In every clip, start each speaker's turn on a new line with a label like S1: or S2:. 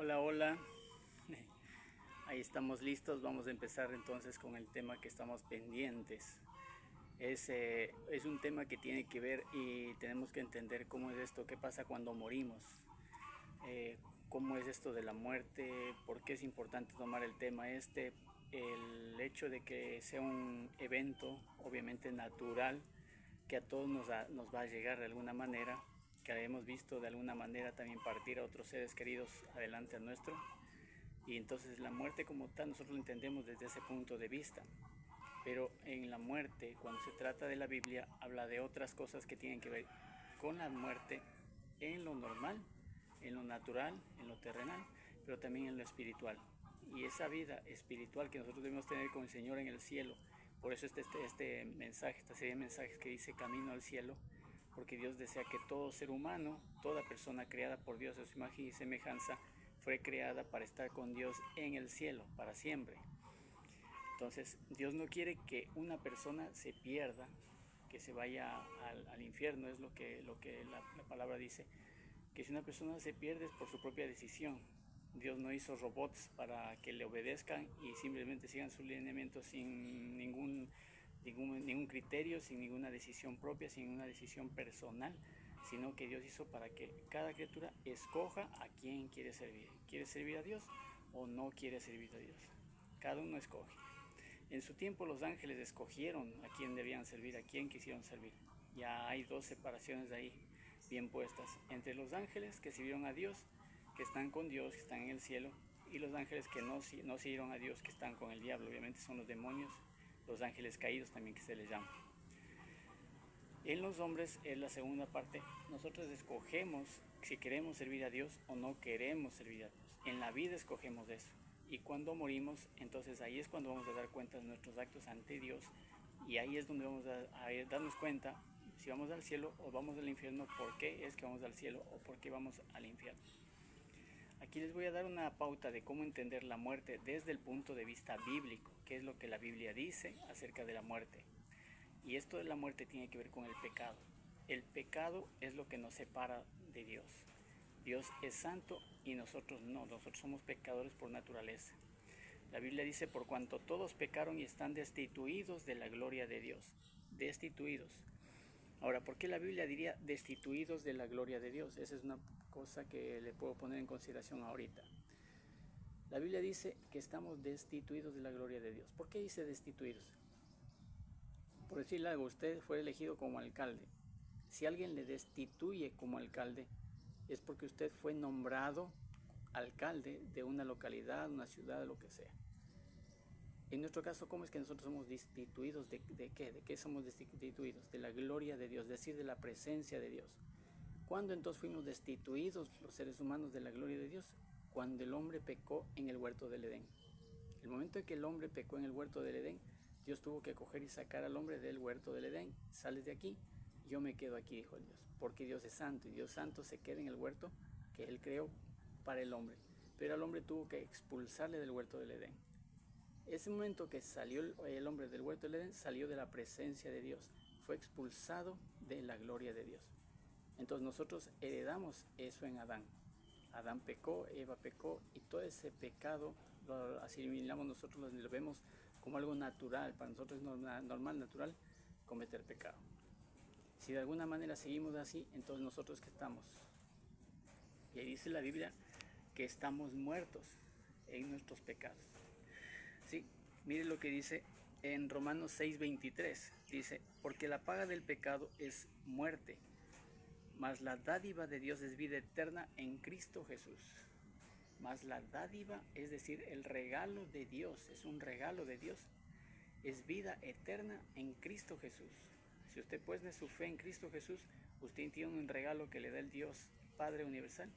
S1: Hola, hola. Ahí estamos listos. Vamos a empezar entonces con el tema que estamos pendientes. Es un tema que tiene que ver y tenemos que entender cómo es esto, qué pasa cuando morimos, cómo es esto de la muerte, por qué es importante tomar el tema este, el hecho de que sea un evento obviamente natural, que a todos nos va a llegar de alguna manera, que hemos visto de alguna manera también partir a otros seres queridos adelante a nuestro. Y entonces la muerte como tal nosotros lo entendemos desde ese punto de vista. Pero en la muerte, cuando se trata de la Biblia, habla de otras cosas que tienen que ver con la muerte en lo normal, en lo natural, en lo terrenal, pero también en lo espiritual. Y esa vida espiritual que nosotros debemos tener con el Señor en el cielo. Por eso este mensaje, esta serie de mensajes que dice Camino al cielo, porque Dios desea que todo ser humano, toda persona creada por Dios a su imagen y semejanza, fue creada para estar con Dios en el cielo, para siempre. Entonces, Dios no quiere que una persona se pierda, que se vaya al infierno, es lo que la palabra dice, que si una persona se pierde es por su propia decisión. Dios no hizo robots para que le obedezcan y simplemente sigan su lineamiento sin ningún criterio, sin ninguna decisión propia, sin ninguna decisión personal, sino que Dios hizo para que cada criatura escoja a quién quiere servir. ¿Quiere servir a Dios o no quiere servir a Dios? Cada uno escoge. En su tiempo los ángeles escogieron a quién debían servir, a quién quisieron servir. Ya hay dos separaciones ahí bien puestas, entre los ángeles que sirvieron a Dios, que están con Dios, que están en el cielo, y los ángeles que no sirvieron a Dios, que están con el diablo. Obviamente son los demonios, los ángeles caídos también que se les llama. En los hombres es la segunda parte. Nosotros escogemos si queremos servir a Dios o no queremos servir a Dios. En la vida escogemos eso. Y cuando morimos, entonces ahí es cuando vamos a dar cuenta de nuestros actos ante Dios. Y ahí es donde vamos a darnos cuenta si vamos al cielo o vamos al infierno, por qué es que vamos al cielo o por qué vamos al infierno. Aquí les voy a dar una pauta de cómo entender la muerte desde el punto de vista bíblico, qué es lo que la Biblia dice acerca de la muerte. Y esto de la muerte tiene que ver con el pecado. El pecado es lo que nos separa de Dios. Dios es santo y nosotros no, nosotros somos pecadores por naturaleza. La Biblia dice, por cuanto todos pecaron y están destituidos de la gloria de Dios. Destituidos. Ahora, ¿por qué la Biblia diría destituidos de la gloria de Dios? Esa es una cosa que le puedo poner en consideración ahorita. La Biblia dice que estamos destituidos de la gloria de Dios. ¿Por qué dice destituidos? Por decirle algo, usted fue elegido como alcalde. Si alguien le destituye como alcalde, es porque usted fue nombrado alcalde de una localidad, una ciudad, lo que sea. En nuestro caso, ¿cómo es que nosotros somos destituidos de qué? ¿De qué somos destituidos? De la gloria de Dios, es decir, de la presencia de Dios. ¿Cuándo entonces fuimos destituidos los seres humanos de la gloria de Dios? Cuando el hombre pecó en el huerto del Edén. El momento en que el hombre pecó en el huerto del Edén, Dios tuvo que coger y sacar al hombre del huerto del Edén. Sales de aquí, yo me quedo aquí, dijo Dios. Porque Dios es santo y Dios santo se queda en el huerto que Él creó para el hombre. Pero al hombre tuvo que expulsarle del huerto del Edén. Ese momento que salió el hombre del huerto del Edén, salió de la presencia de Dios. Fue expulsado de la gloria de Dios. Entonces nosotros heredamos eso en Adán. Adán pecó, Eva pecó y todo ese pecado lo asimilamos nosotros, lo vemos como algo natural. Para nosotros es normal, natural cometer pecado. Si de alguna manera seguimos así, entonces nosotros ¿qué estamos? Y ahí dice la Biblia que estamos muertos en nuestros pecados. Sí, mire lo que dice en Romanos 6:23. Dice, porque la paga del pecado es muerte, mas la dádiva de Dios es vida eterna en Cristo Jesús. Mas la dádiva, es decir, el regalo de Dios, es un regalo de Dios, es vida eterna en Cristo Jesús. Si usted pone su fe en Cristo Jesús, usted tiene un regalo que le da el Dios Padre Universal.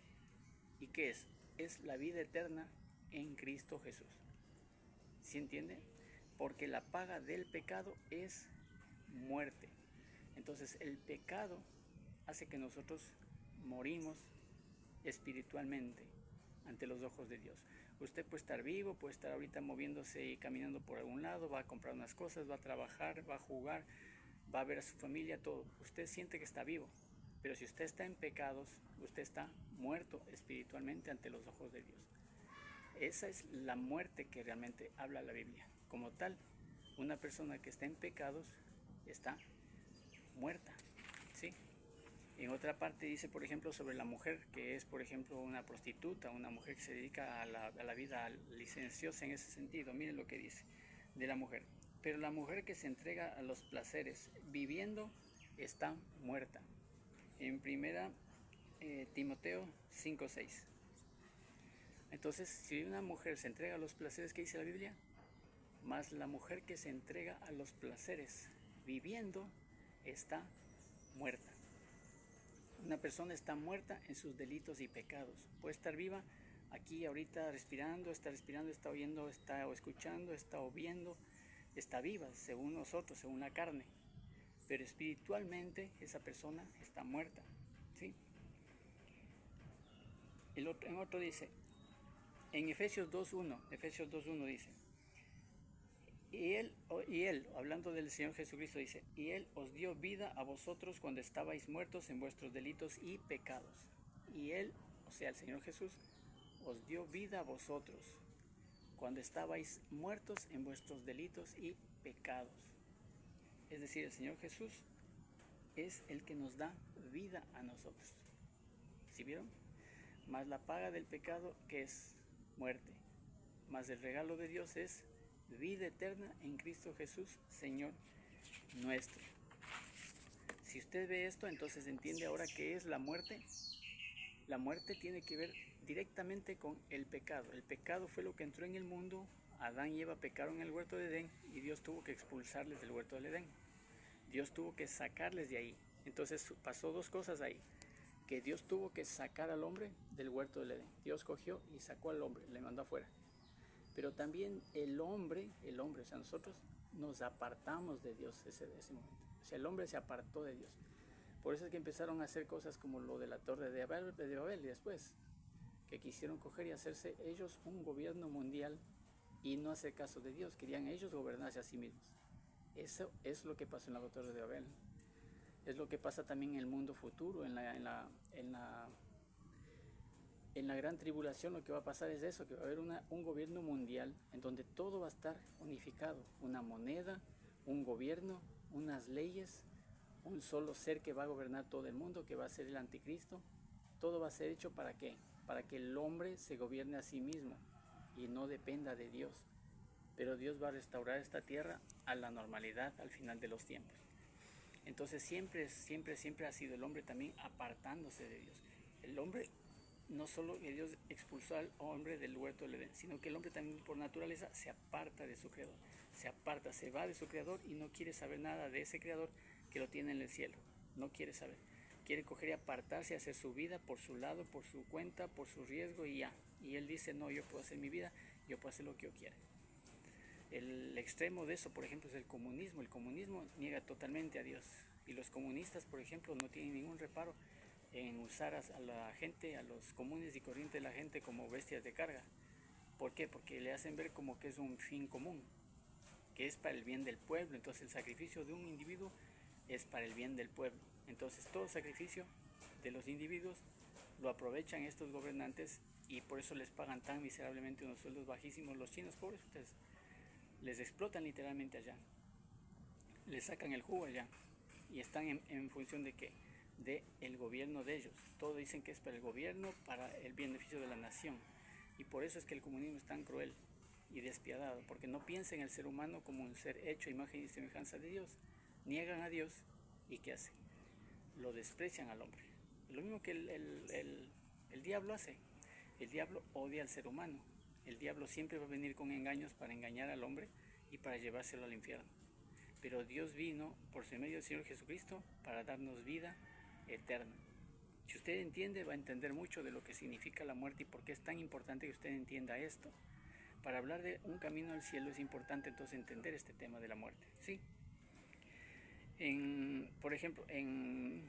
S1: ¿Y qué es? Es la vida eterna en Cristo Jesús. ¿Sí entiende? Porque la paga del pecado es muerte. Entonces el pecado hace que nosotros morimos espiritualmente ante los ojos de Dios. Usted puede estar vivo, puede estar ahorita moviéndose y caminando por algún lado, va a comprar unas cosas, va a trabajar, va a jugar, va a ver a su familia, todo. Usted siente que está vivo, pero si usted está en pecados, usted está muerto espiritualmente ante los ojos de Dios. Esa es la muerte que realmente habla la Biblia. Como tal, una persona que está en pecados está muerta, ¿sí? En otra parte dice, por ejemplo, sobre la mujer, que es, por ejemplo, una prostituta, una mujer que se dedica a la vida licenciosa en ese sentido. Miren lo que dice de la mujer. Pero la mujer que se entrega a los placeres viviendo está muerta. En primera Timoteo 5:6. Entonces, si una mujer se entrega a los placeres, ¿qué dice la Biblia? Más la mujer que se entrega a los placeres viviendo está muerta. Una persona está muerta en sus delitos y pecados. Puede estar viva aquí ahorita está oyendo, está escuchando, está viendo, está viva según nosotros, según la carne. Pero espiritualmente esa persona está muerta, ¿sí? En otro dice, en Efesios 2.1 dice, y él, hablando del Señor Jesucristo, dice, y Él os dio vida a vosotros cuando estabais muertos en vuestros delitos y pecados. Y Él, o sea, el Señor Jesús, os dio vida a vosotros cuando estabais muertos en vuestros delitos y pecados. Es decir, el Señor Jesús es el que nos da vida a nosotros. ¿Sí vieron? Más la paga del pecado, que es muerte. Más el regalo de Dios es vida eterna en Cristo Jesús, Señor nuestro. Si usted ve esto, entonces entiende ahora qué es la muerte. La muerte tiene que ver directamente con el pecado. El pecado fue lo que entró en el mundo. Adán y Eva pecaron en el huerto de Edén y Dios tuvo que expulsarles del huerto del Edén. Dios tuvo que sacarles de ahí. Entonces pasó dos cosas ahí. Que Dios tuvo que sacar al hombre del huerto del Edén. Dios cogió y sacó al hombre, le mandó afuera. Pero también el hombre, o sea, nosotros nos apartamos de Dios ese momento. O sea, el hombre se apartó de Dios. Por eso es que empezaron a hacer cosas como lo de la Torre de Babel y después, que quisieron coger y hacerse ellos un gobierno mundial y no hacer caso de Dios. Querían ellos gobernarse a sí mismos. Eso es lo que pasó en la Torre de Babel. Es lo que pasa también en el mundo futuro, en la gran tribulación. Lo que va a pasar es eso, que va a haber un gobierno mundial en donde todo va a estar unificado, una moneda, un gobierno, unas leyes, un solo ser que va a gobernar todo el mundo, que va a ser el anticristo. Todo va a ser hecho ¿para qué? Para que el hombre se gobierne a sí mismo y no dependa de Dios. Pero Dios va a restaurar esta tierra a la normalidad al final de los tiempos. Entonces siempre ha sido el hombre también apartándose de Dios. El hombre, no solo que Dios expulsó al hombre del huerto del Edén, sino que el hombre también por naturaleza se aparta de su creador. Se va de su creador y no quiere saber nada de ese creador que lo tiene en el cielo. No quiere saber. Quiere coger y apartarse, hacer su vida por su lado, por su cuenta, por su riesgo y ya. Y él dice, no, yo puedo hacer mi vida, yo puedo hacer lo que yo quiera. El extremo de eso, por ejemplo, es el comunismo. El comunismo niega totalmente a Dios. Y los comunistas, por ejemplo, no tienen ningún reparo en usar a la gente, a los comunes y corrientes de la gente como bestias de carga. ¿Por qué? Porque le hacen ver como que es un fin común, que es para el bien del pueblo. Entonces el sacrificio de un individuo es para el bien del pueblo. Entonces todo sacrificio de los individuos lo aprovechan estos gobernantes y por eso les pagan tan miserablemente unos sueldos bajísimos. Los chinos, pobres ustedes, les explotan literalmente allá, les sacan el jugo allá y están en función de qué, de el gobierno de ellos. Todo dicen que es para el gobierno, para el beneficio de la nación, y por eso es que el comunismo es tan cruel y despiadado, porque no piensa en el ser humano como un ser hecho a imagen y semejanza de Dios. Niegan a Dios y ¿qué hacen? Lo desprecian al hombre. Lo mismo que el diablo hace. El diablo odia al ser humano. El diablo siempre va a venir con engaños para engañar al hombre y para llevárselo al infierno. Pero Dios vino por medio del Señor Jesucristo para darnos vida eterna. Si usted entiende, va a entender mucho de lo que significa la muerte y por qué es tan importante que usted entienda esto. Para hablar de un camino al cielo es importante entonces entender este tema de la muerte, ¿sí? Por ejemplo, en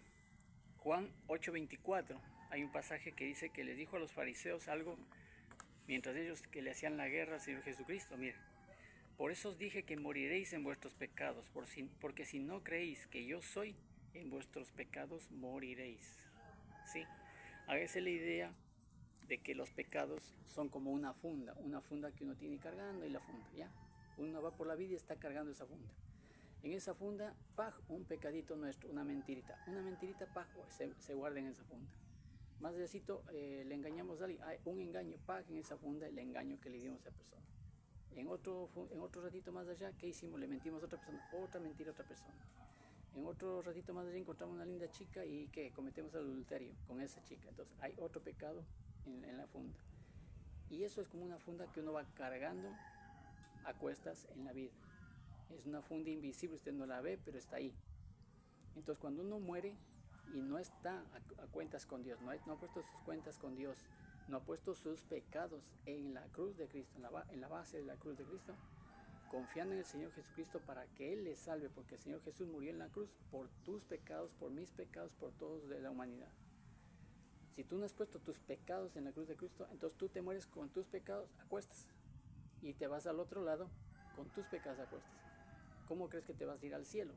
S1: Juan 8:24 hay un pasaje que dice que les dijo a los fariseos algo mientras ellos que le hacían la guerra al Señor Jesucristo. Mire, por eso os dije que moriréis en vuestros pecados, porque si no creéis que yo soy, en vuestros pecados moriréis. ¿Sí? Hágase la idea de que los pecados son como una funda que uno tiene cargando y la funda, ¿ya? Uno va por la vida y está cargando esa funda. En esa funda, paj, un pecadito nuestro, una mentirita, paj, se guarda en esa funda. Más decito, le engañamos a alguien, hay un engaño, paj, en esa funda, el engaño que le dimos a esa persona. En otro ratito más allá, ¿qué hicimos? Le mentimos a otra persona, otra mentira a otra persona. En otro ratito más allá encontramos una linda chica y ¿qué? Cometemos adulterio con esa chica. Entonces hay otro pecado en la funda. Y eso es como una funda que uno va cargando a cuestas en la vida. Es una funda invisible, usted no la ve, pero está ahí. Entonces cuando uno muere y no está a cuentas con Dios, no ha puesto sus cuentas con Dios, no ha puesto sus pecados en la cruz de Cristo, en la base de la cruz de Cristo, confiando en el Señor Jesucristo para que Él le salve, porque el Señor Jesús murió en la cruz por tus pecados, por mis pecados, por todos de la humanidad. Si tú no has puesto tus pecados en la cruz de Cristo, entonces tú te mueres con tus pecados a cuestas y te vas al otro lado con tus pecados a cuestas. ¿Cómo crees que te vas a ir al cielo?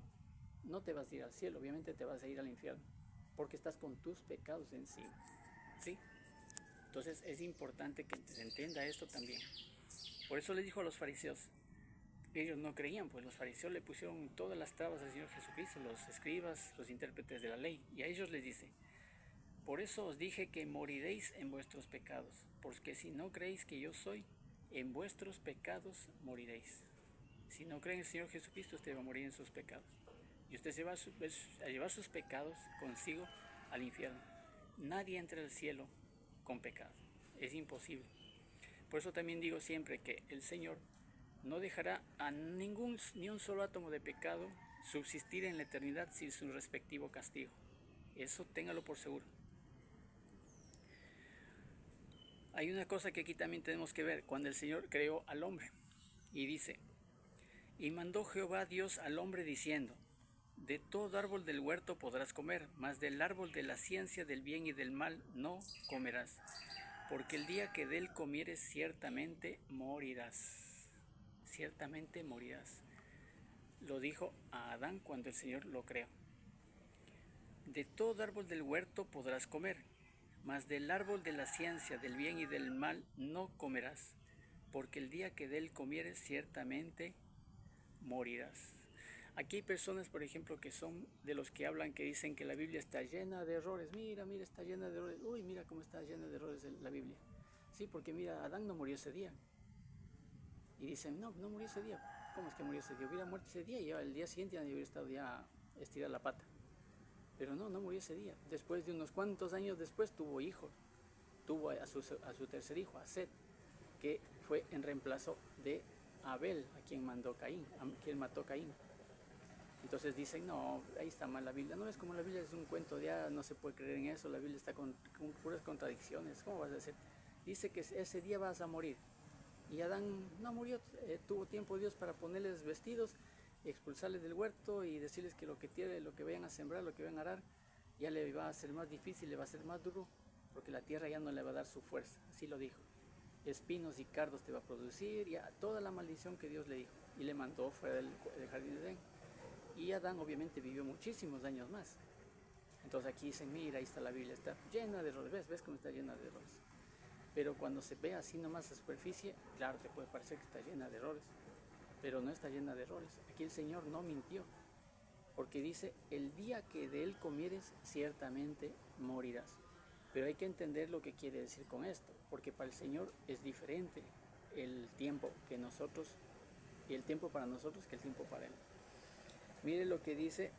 S1: No te vas a ir al cielo, obviamente te vas a ir al infierno, porque estás con tus pecados encima, ¿sí? Entonces es importante que se entienda esto también. Por eso les dijo a los fariseos, ellos no creían, pues los fariseos le pusieron todas las trabas al Señor Jesucristo, los escribas, los intérpretes de la ley, y a ellos les dice, por eso os dije que moriréis en vuestros pecados, porque si no creéis que yo soy, en vuestros pecados moriréis. Si no creen en el Señor Jesucristo, usted va a morir en sus pecados. Y usted se va a llevar sus pecados consigo al infierno. Nadie entra al cielo con pecado. Es imposible. Por eso también digo siempre que el Señor no dejará a ni un solo átomo de pecado subsistir en la eternidad sin su respectivo castigo. Eso téngalo por seguro. Hay una cosa que aquí también tenemos que ver, cuando el Señor creó al hombre. Y dice, y mandó Jehová Dios al hombre diciendo, de todo árbol del huerto podrás comer, mas del árbol de la ciencia del bien y del mal no comerás, porque el día que de él comieres ciertamente morirás. Ciertamente morirás. Lo dijo a Adán cuando el Señor lo creó. De todo árbol del huerto podrás comer, mas del árbol de la ciencia del bien y del mal no comerás, porque el día que de él comieres ciertamente morirás. Aquí hay personas, por ejemplo, que son de los que hablan, que dicen que la Biblia está llena de errores. Mira, está llena de errores. Uy, mira cómo está llena de errores la Biblia. Sí, porque mira, Adán no murió ese día. Y dicen, no murió ese día. ¿Cómo es que murió ese día? Hubiera muerto ese día y el día siguiente ya hubiera estado ya estirada la pata. Pero no murió ese día. Después de unos cuantos años después tuvo hijos. Tuvo a su tercer hijo, a Set, que fue en reemplazo de Abel, a quien mató Caín. Entonces dicen, no, ahí está mal la Biblia. No es como la Biblia es un cuento, ya no se puede creer en eso, la Biblia está con puras contradicciones. ¿Cómo vas a decir? Dice que ese día vas a morir. Y Adán no murió, tuvo tiempo Dios para ponerles vestidos, expulsarles del huerto y decirles que lo que vayan a sembrar, lo que vayan a arar, ya le va a ser más difícil, le va a ser más duro, porque la tierra ya no le va a dar su fuerza. Así lo dijo. Espinos y cardos te va a producir, ya toda la maldición que Dios le dijo. Y le mandó fuera del jardín de Edén. Y Adán obviamente vivió muchísimos años más. Entonces aquí dicen, mira, ahí está la Biblia, está llena de errores. ¿Ves cómo está llena de errores? Pero cuando se ve así nomás a superficie, claro, te puede parecer que está llena de errores, pero no está llena de errores. Aquí el Señor no mintió, porque dice, el día que de él comieres, ciertamente morirás. Pero hay que entender lo que quiere decir con esto, porque para el Señor es diferente el tiempo que nosotros, y el tiempo para nosotros que el tiempo para Él. Mire lo que dice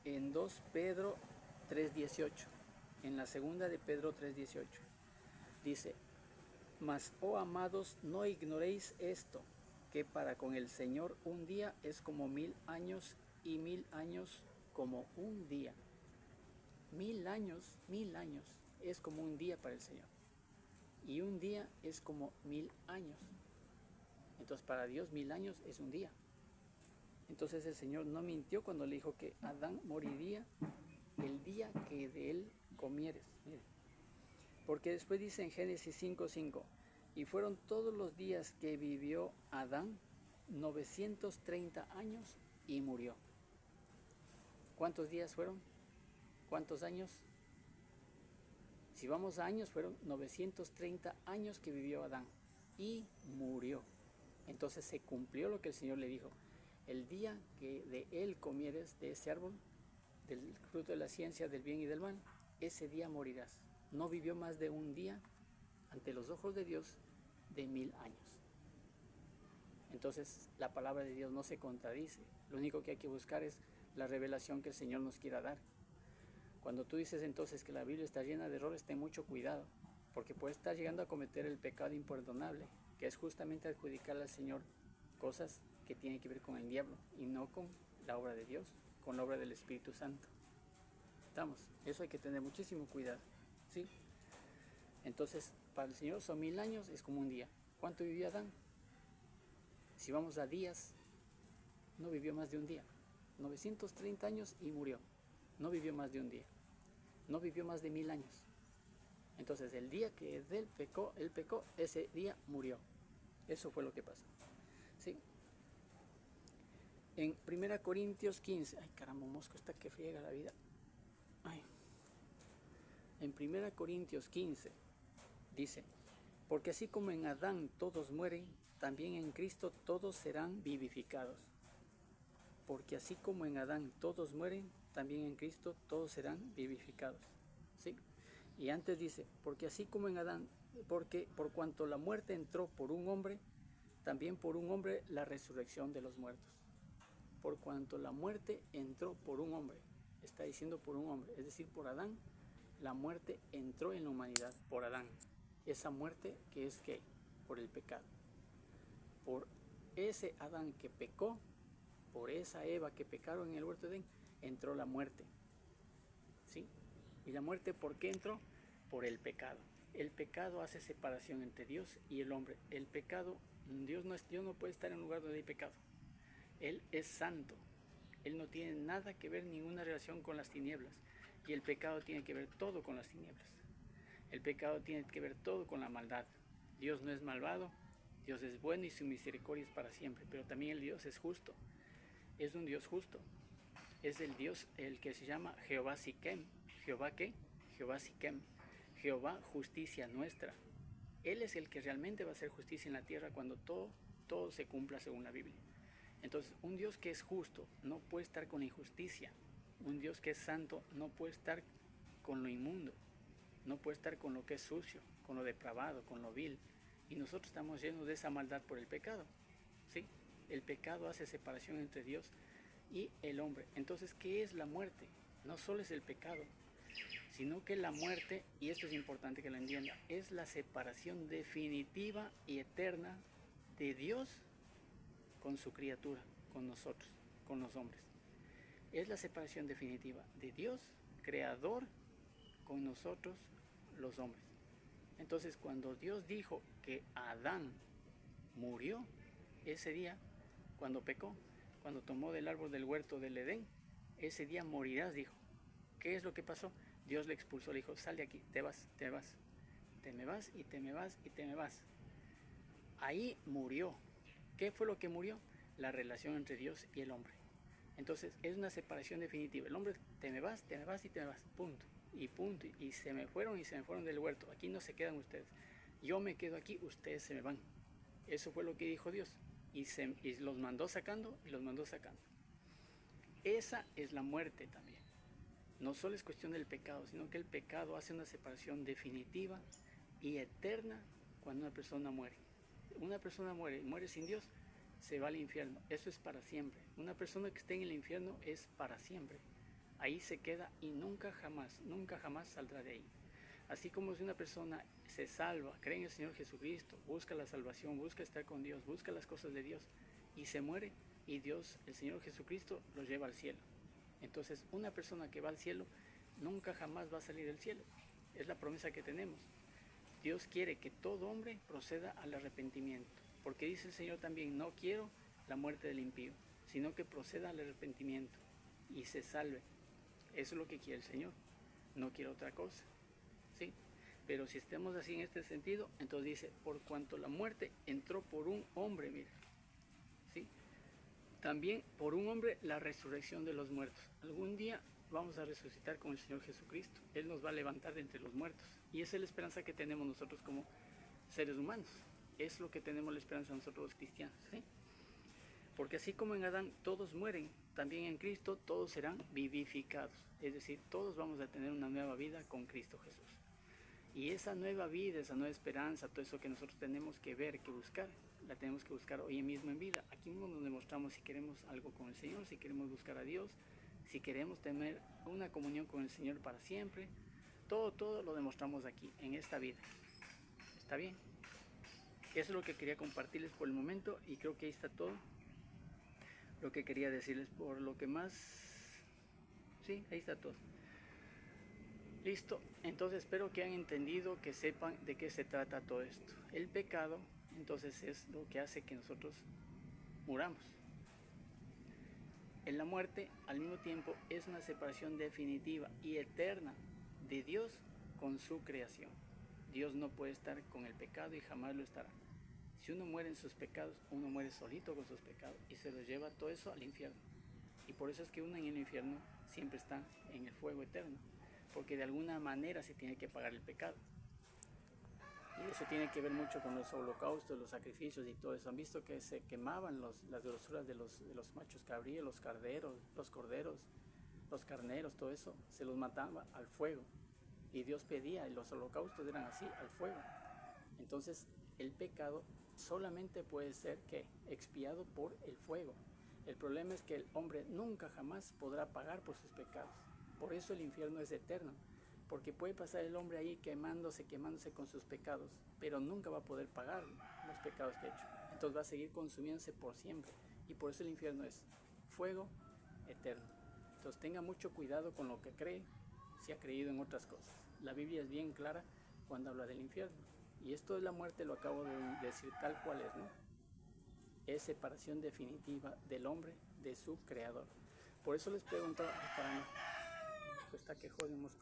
S1: en 2 Pedro 3:18, en la segunda de Pedro 3:18. Dice, mas, oh amados, no ignoréis esto, que para con el Señor un día es como 1000 años y 1000 años como un día. 1000 años es como un día para el Señor. Y un día es como 1000 años. Entonces para Dios 1000 años es un día. Entonces el Señor no mintió cuando le dijo que Adán moriría el día que de él comieres. Mire. Porque después dice en Génesis 5:5, y fueron todos los días que vivió Adán 930 años y murió. ¿Cuántos días fueron? ¿Cuántos años? Si vamos a años, fueron 930 años que vivió Adán y murió. Entonces se cumplió lo que el Señor le dijo. El día que de él comieres de ese árbol, del fruto de la ciencia del bien y del mal, ese día morirás. No vivió más de un día ante los ojos de Dios de 1000 años. Entonces la palabra de Dios no se contradice. Lo único que hay que buscar es la revelación que el Señor nos quiera dar. Cuando tú dices entonces que la Biblia está llena de errores, ten mucho cuidado, porque puedes estar llegando a cometer el pecado imperdonable, que es justamente adjudicarle al Señor cosas que tienen que ver con el diablo y no con la obra de Dios, con la obra del Espíritu Santo. ¿Estamos? Eso hay que tener muchísimo cuidado, ¿sí? Entonces, para el Señor son 1000 años, es como un día. ¿Cuánto vivió Adán? Si vamos a días, no vivió más de un día. 930 años y murió. No vivió más de un día. No vivió más de 1000 años. Entonces, el día que él pecó, ese día murió. Eso fue lo que pasó. ¿Sí? En 1 Corintios 15, ay caramba, mosco, está que friega la vida. Ay. En 1 Corintios 15 dice, porque así como en Adán todos mueren, también en Cristo todos serán vivificados. Porque así como en Adán todos mueren, también en Cristo todos serán vivificados. ¿Sí? Y antes dice, porque así como en Adán, porque por cuanto la muerte entró por un hombre, también por un hombre la resurrección de los muertos. Por cuanto la muerte entró por un hombre, está diciendo por un hombre, es decir, por Adán, la muerte entró en la humanidad, por Adán. Esa muerte que es ¿qué? Por el pecado. Por ese Adán que pecó, por esa Eva que pecaron en el huerto de Edén, entró la muerte. ¿Sí? ¿Y la muerte por qué entró? Por el pecado. El pecado hace separación entre Dios y el hombre. El pecado, Dios no puede estar en un lugar donde hay pecado. Él es santo. Él no tiene nada que ver, ninguna relación con las tinieblas. Y el pecado tiene que ver todo con las tinieblas. El pecado tiene que ver todo con la maldad. Dios no es malvado, Dios es bueno y su misericordia es para siempre. Pero también el Dios es justo. Es un Dios justo. Es el Dios el que se llama Jehová Siquem. ¿Jehová qué? Jehová Siquem. Jehová justicia nuestra. Él es el que realmente va a hacer justicia en la tierra cuando todo se cumpla según la Biblia. Entonces, un Dios que es justo no puede estar con la injusticia. Un Dios que es santo no puede estar con lo inmundo. No puede estar con lo que es sucio, con lo depravado, con lo vil. Y nosotros estamos llenos de esa maldad por el pecado. ¿Sí? El pecado hace separación entre Dios y el hombre. Entonces, ¿qué es la muerte? No solo es el pecado, sino que la muerte, y esto es importante que lo entienda, es la separación definitiva y eterna de Dios con su criatura, con nosotros, con los hombres. Es la separación definitiva de Dios, creador, con nosotros, los hombres. Entonces, cuando Dios dijo que Adán murió ese día, cuando pecó, cuando tomó del árbol del huerto del Edén, ese día morirás, dijo. ¿Qué es lo que pasó? Dios le expulsó, le dijo, sal de aquí, te vas, te vas. Te me vas y te me vas y te me vas. Ahí murió. ¿Qué fue lo que murió? La relación entre Dios y el hombre. Entonces es una separación definitiva. El hombre, te me vas y te me vas, punto. Y punto. Y se me fueron del huerto. Aquí no se quedan ustedes. Yo me quedo aquí, ustedes se me van. Eso fue lo que dijo Dios. Y los mandó sacando y los mandó sacando. Esa es la muerte también. No solo es cuestión del pecado, sino que el pecado hace una separación definitiva y eterna cuando una persona muere. Una persona muere sin Dios, se va al infierno. Eso es para siempre. Una persona que esté en el infierno es para siempre. Ahí se queda y nunca jamás saldrá de ahí. Así como si una persona se salva, cree en el Señor Jesucristo, busca la salvación, busca estar con Dios, busca las cosas de Dios y se muere, y Dios, el Señor Jesucristo, lo lleva al cielo. Entonces, una persona que va al cielo nunca jamás va a salir del cielo. Es la promesa que tenemos. Dios quiere que todo hombre proceda al arrepentimiento, porque dice el Señor también, no quiero la muerte del impío, sino que proceda al arrepentimiento y se salve. Eso es lo que quiere el Señor, no quiere otra cosa. ¿Sí? Pero si estamos así en este sentido, entonces dice, por cuanto la muerte entró por un hombre, mira, ¿sí? También por un hombre la resurrección de los muertos. Algún día vamos a resucitar con el Señor Jesucristo. Él nos va a levantar de entre los muertos. Y esa es la esperanza que tenemos nosotros como seres humanos. Es lo que tenemos la esperanza nosotros los cristianos, ¿sí? Porque así como en Adán todos mueren, también en Cristo todos serán vivificados. Es decir, todos vamos a tener una nueva vida con Cristo Jesús. Y esa nueva vida, esa nueva esperanza, todo eso que nosotros tenemos que ver, que buscar, la tenemos que buscar hoy mismo en vida. Aquí mismo nos demostramos si queremos algo con el Señor, si queremos buscar a Dios, si queremos tener una comunión con el Señor para siempre. Todo lo demostramos aquí, en esta vida. ¿Está bien? Eso es lo que quería compartirles por el momento y creo que ahí está todo lo que quería decirles. Por lo que más, sí, ahí está todo. Listo, entonces espero que hayan entendido, que sepan de qué se trata todo esto. El pecado, entonces, es lo que hace que nosotros muramos. En la muerte, al mismo tiempo, es una separación definitiva y eterna de Dios con su creación. Dios no puede estar con el pecado y jamás lo estará. Si uno muere en sus pecados, uno muere solito con sus pecados y se los lleva todo eso al infierno. Y por eso es que uno en el infierno siempre está en el fuego eterno, porque de alguna manera se tiene que pagar el pecado. Y eso tiene que ver mucho con los holocaustos, los sacrificios y todo eso. Han visto que se quemaban las grosuras de los machos cabríos, los corderos, los carneros, todo eso, se los mataba al fuego. Y Dios pedía, y los holocaustos eran así, al fuego. Entonces, el pecado solamente puede ser que expiado por el fuego. El problema es que el hombre nunca jamás podrá pagar por sus pecados. Por eso el infierno es eterno, porque puede pasar el hombre ahí quemándose con sus pecados, pero nunca va a poder pagar los pecados que ha hecho. Entonces va a seguir consumiéndose por siempre, y por eso el infierno es fuego eterno. Entonces tenga mucho cuidado con lo que cree, si ha creído en otras cosas. La Biblia es bien clara cuando habla del infierno, y esto de la muerte lo acabo de decir tal cual es, ¿no? Es separación definitiva del hombre de su creador. Por eso les preguntaba, está que jode mosco.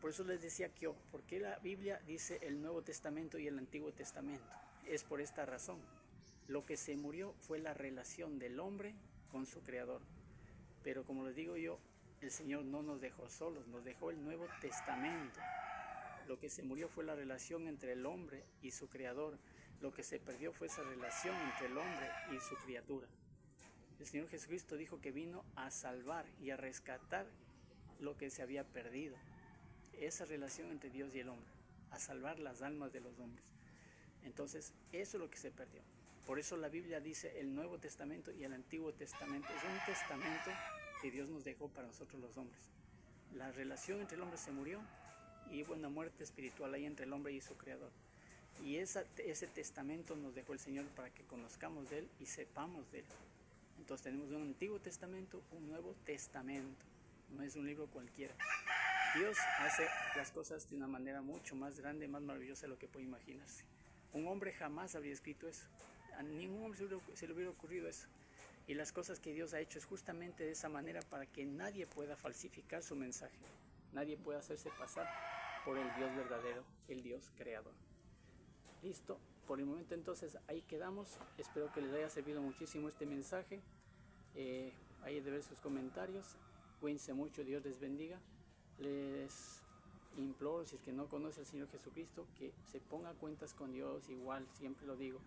S1: Por eso les decía que ¿por qué la Biblia dice el Nuevo Testamento y el Antiguo Testamento? Es por esta razón. Lo que se murió fue la relación del hombre con su creador. Pero como les digo yo, el Señor no nos dejó solos, nos dejó el Nuevo Testamento. Lo que se murió fue la relación entre el hombre y su creador. Lo que se perdió fue esa relación entre el hombre y su criatura. El Señor Jesucristo dijo que vino a salvar y a rescatar lo que se había perdido. Esa relación entre Dios y el hombre, a salvar las almas de los hombres. Entonces, eso es lo que se perdió. Por eso la Biblia dice el Nuevo Testamento y el Antiguo Testamento. Es un testamento que Dios nos dejó para nosotros los hombres. La relación entre el hombre se murió y hubo una muerte espiritual ahí entre el hombre y su creador. Y ese testamento nos dejó el Señor para que conozcamos de Él y sepamos de Él. Entonces tenemos un Antiguo Testamento, un Nuevo Testamento. No es un libro cualquiera. Dios hace las cosas de una manera mucho más grande, más maravillosa de lo que puede imaginarse. Un hombre jamás habría escrito eso. A ningún hombre se le hubiera ocurrido eso. Y las cosas que Dios ha hecho es justamente de esa manera para que nadie pueda falsificar su mensaje. Nadie pueda hacerse pasar por el Dios verdadero, el Dios creador. Listo, por el momento entonces ahí quedamos. Espero que les haya servido muchísimo este mensaje. Ahí de ver sus comentarios. Cuídense mucho, Dios les bendiga. Les imploro, si es que no conoce al Señor Jesucristo, que se ponga a cuentas con Dios. Igual, siempre lo digo,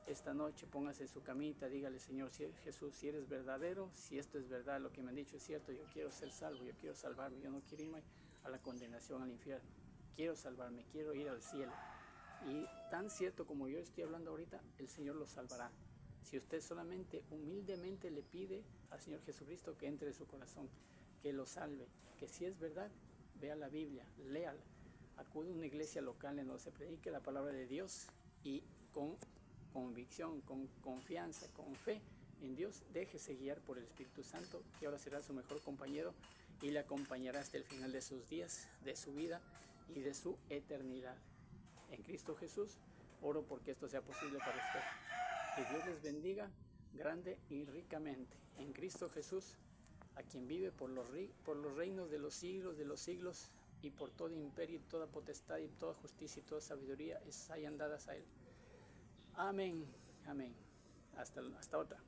S1: esta noche póngase en su camita, dígale: Señor Jesús, si eres verdadero, si esto es verdad, lo que me han dicho es cierto, yo quiero ser salvo, yo quiero salvarme, yo no quiero irme a la condenación, al infierno, quiero salvarme, quiero ir al cielo. Y tan cierto como yo estoy hablando ahorita, el Señor lo salvará. Si usted solamente humildemente le pide al Señor Jesucristo que entre en su corazón, que lo salve, que si es verdad, vea la Biblia, léala, acude a una iglesia local en donde se predique la palabra de Dios y con convicción, con confianza, con fe en Dios, déjese guiar por el Espíritu Santo, que ahora será su mejor compañero y le acompañará hasta el final de sus días, de su vida y de su eternidad. En Cristo Jesús, oro porque esto sea posible para usted. Que Dios les bendiga grande y ricamente. En Cristo Jesús, a quien vive por los reinos de los siglos, y por todo imperio y toda potestad y toda justicia y toda sabiduría hayan dadas a Él. Amén, amén. Hasta otra.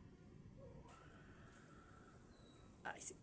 S1: Ay, sí.